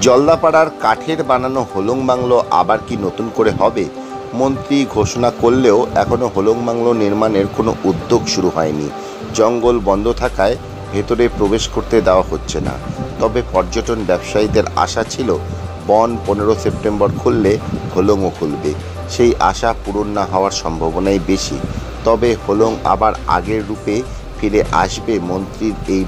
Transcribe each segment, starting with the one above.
জলদাপাড়ার কাঠের বানানো হোলং বাংলো আবার কি নতুন করে হবে? মন্ত্রী ঘোষণা করলেও এখনও হোলং বাংলো নির্মাণের কোনো উদ্যোগ শুরু হয়নি। জঙ্গল বন্ধ থাকায় ভেতরে প্রবেশ করতে দেওয়া হচ্ছে না। তবে পর্যটন ব্যবসায়ীদের আশা ছিল বন 15 সেপ্টেম্বর খুললে হোলংও খুলবে। সেই আশা পূরণ না হওয়ার সম্ভাবনাই বেশি। তবে হোলং আবার আগের রূপে ফিরে আসবে মন্ত্রীর এই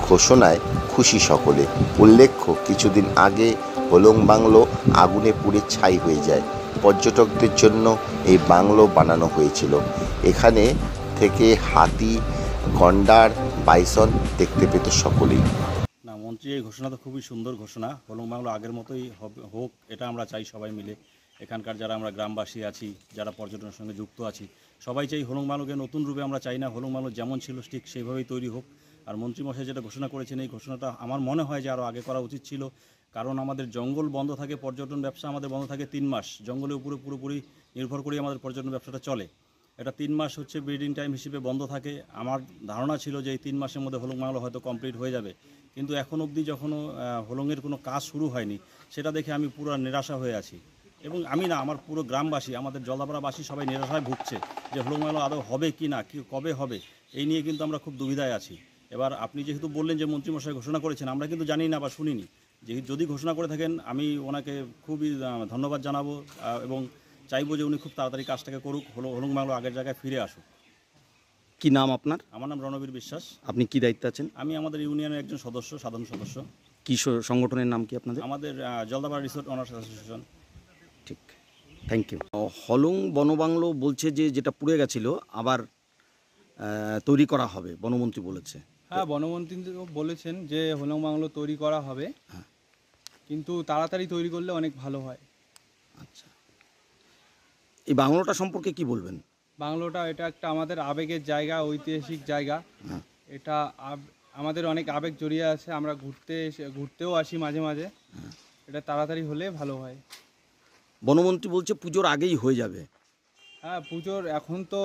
ঘোষণায় খুশি সকলে। উল্লেখ্য, কিছুদিন আগে হোলং বাংলো আগুনে পুড়ে ছাই হয়ে যায়। পর্যটকদের জন্য এই বাংলো বানানো হয়েছিল। এখানে থেকে হাতি, গন্ডার, বাইসন দেখতে পেত সকলেই। না, মন্ত্রী এই ঘোষণা তো খুবই সুন্দর ঘোষণা। হোলং বাংলো আগের মতোই হোক, এটা আমরা চাই সবাই মিলে। এখানকার যারা আমরা গ্রামবাসী আছি, যারা পর্যটনের সঙ্গে যুক্ত আছি, সবাই চাই হোলং বাংলোকে নতুন রূপে। আমরা চাই না হোলং বাংলো যেমন ছিল ঠিক সেইভাবেই তৈরি হোক। আর মন্ত্রীমশাই যেটা ঘোষণা করেছেন, এই ঘোষণাটা আমার মনে হয় যে আরও আগে করা উচিত ছিল। কারণ আমাদের জঙ্গল বন্ধ থাকে, পর্যটন ব্যবসা আমাদের বন্ধ থাকে 3 মাস। জঙ্গলের উপরে পুরোপুরি নির্ভর করে আমাদের পর্যটন ব্যবসাটা চলে। এটা 3 মাস হচ্ছে ব্রিডিং টাইম হিসেবে বন্ধ থাকে। আমার ধারণা ছিল যে এই 3 মাসের মধ্যে হোলং বাংলো হয়তো কমপ্লিট হয়ে যাবে, কিন্তু এখন অবধি যখনও হোলংয়ের কোনো কাজ শুরু হয়নি, সেটা দেখে আমি পুরো নিরাশা হয়ে আছি। এবং আমি না, আমার পুরো গ্রামবাসী, আমাদের জলদাপাড়াবাসী সবাই নিরাশায় ভুগছে যে হোলং বাংলো আদৌ হবে কি না, কি কবে হবে, এই নিয়ে কিন্তু আমরা খুব দুবিধায় আছি। এবার আপনি যেহেতু বললেন যে মন্ত্রীমশাই ঘোষণা করেছেন, আমরা কিন্তু জানি না বা শুনিনি। যদি ঘোষণা করে থাকেন, আমি ওনাকে খুবই ধন্যবাদ জানাবো এবং চাইবো যে উনি খুব তাড়াতাড়ি কাজটাকে করুক, হোলং বাংলো আগের জায়গায় ফিরে আসুক। কি নাম আপনার? আমার নাম রণবীর বিশ্বাস। আপনি কি দায়িত্বে আছেন? আমি আমাদের ইউনিয়নের একজন সদস্য, সাধারণ সদস্য। কি সংগঠনের নাম কি আপনাদের? আমাদের জলদাপাড়া রিসোর্ট ওনার্স অ্যাসোসিয়েশন। ঠিক, থ্যাংক ইউ। হোলং বনবাংলো বলছে যে যেটা পুড়ে গেছিলো আবার তৈরি করা হবে, বনমন্ত্রী বলেছে। হ্যাঁ, বনমন্ত্রী বলেছেন যে হোলং বাংলো তৈরি করা হবে, হ্যাঁ, কিন্তু তাড়াতাড়ি তৈরি করলে অনেক ভালো হয়। আচ্ছা, এই বাংলোটা সম্পর্কে কি বলবেন? বাংলোটা এটা একটা আমাদের আবেগের জায়গা, ঐতিহাসিক জায়গা। হ্যাঁ, এটা আমাদের অনেক আবেগ জড়িয়ে আছে। আমরা ঘুরতেও আসি মাঝে মাঝে। এটা তাড়াতাড়ি হলে ভালো হয়। বনমন্ত্রী বলছে পুজোর আগেই হয়ে যাবে। হ্যাঁ, পুজোর এখন তো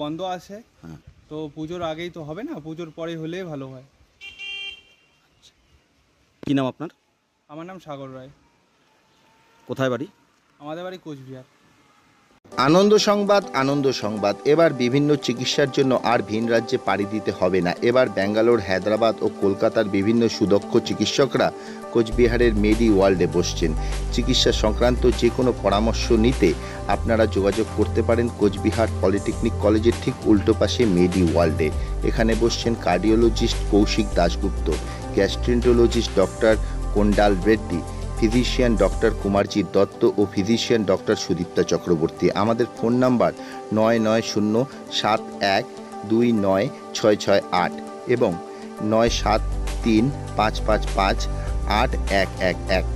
বন্ধ আছে, হ্যাঁ, তো পুজোর আগেই তো হবে না, পুজোর পরে হলে ভালো হয়। কি নাম আপনার? আমার নাম সাগর রায়। কোথায় বাড়ি? আমাদের বাড়ি কোচবিহার। আনন্দ সংবাদ, আনন্দ সংবাদ। এবার বিভিন্ন চিকিৎসার জন্য আর ভিন রাজ্যে পাড়ি দিতে হবে না। এবার ব্যাঙ্গালোর, হায়দ্রাবাদ ও কলকাতার বিভিন্ন সুদক্ষ চিকিৎসকরা কোচবিহারের মেডি ওয়ার্ল্ডে বসছেন। চিকিৎসা সংক্রান্ত যে কোনো পরামর্শ নিতে আপনারা যোগাযোগ করতে পারেন কোচবিহার পলিটেকনিক কলেজের ঠিক উল্টো পাশে মেডি ওয়ার্ল্ডে। এখানে বসছেন cardiologist Kaushik Dasgupta, gastroenterologist doctor Kondal Reddy, physician doctor Kumarjit Dutta ও ফিজিশিয়ান ডক্টর সুদীপ্তা চক্রবর্তী। আমাদের ফোন নাম্বার 9907129668 এবং 9735558111।